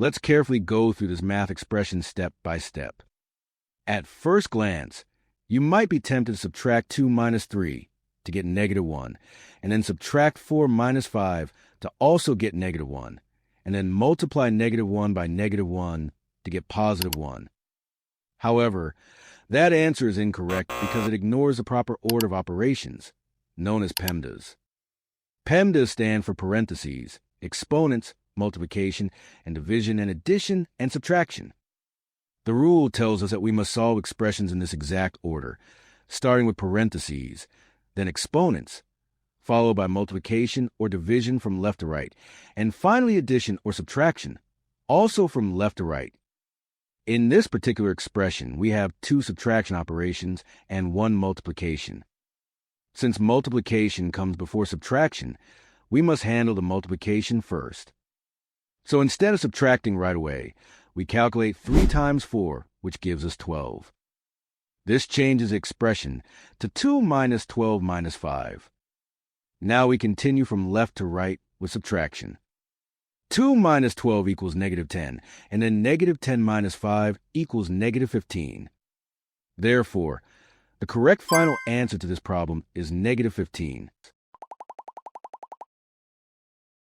Let's carefully go through this math expression step by step. At first glance, you might be tempted to subtract 2 minus 3 to get -1, and then subtract 4 minus 5 to also get -1, and then multiply -1 by -1 to get +1. However, that answer is incorrect because it ignores the proper order of operations, known as PEMDAS. PEMDAS stand for parentheses, exponents, multiplication, and division, and addition and subtraction. The rule tells us that we must solve expressions in this exact order, starting with parentheses, then exponents, followed by multiplication or division from left to right, and finally addition or subtraction, also from left to right. In this particular expression, we have 2 subtraction operations and 1 multiplication. Since multiplication comes before subtraction, we must handle the multiplication first. So instead of subtracting right away, we calculate 3 times 4, which gives us 12. This changes the expression to 2 minus 12 minus 5. Now we continue from left to right with subtraction. 2 minus 12 equals -10, and then -10 minus 5 equals -15. Therefore, the correct final answer to this problem is -15.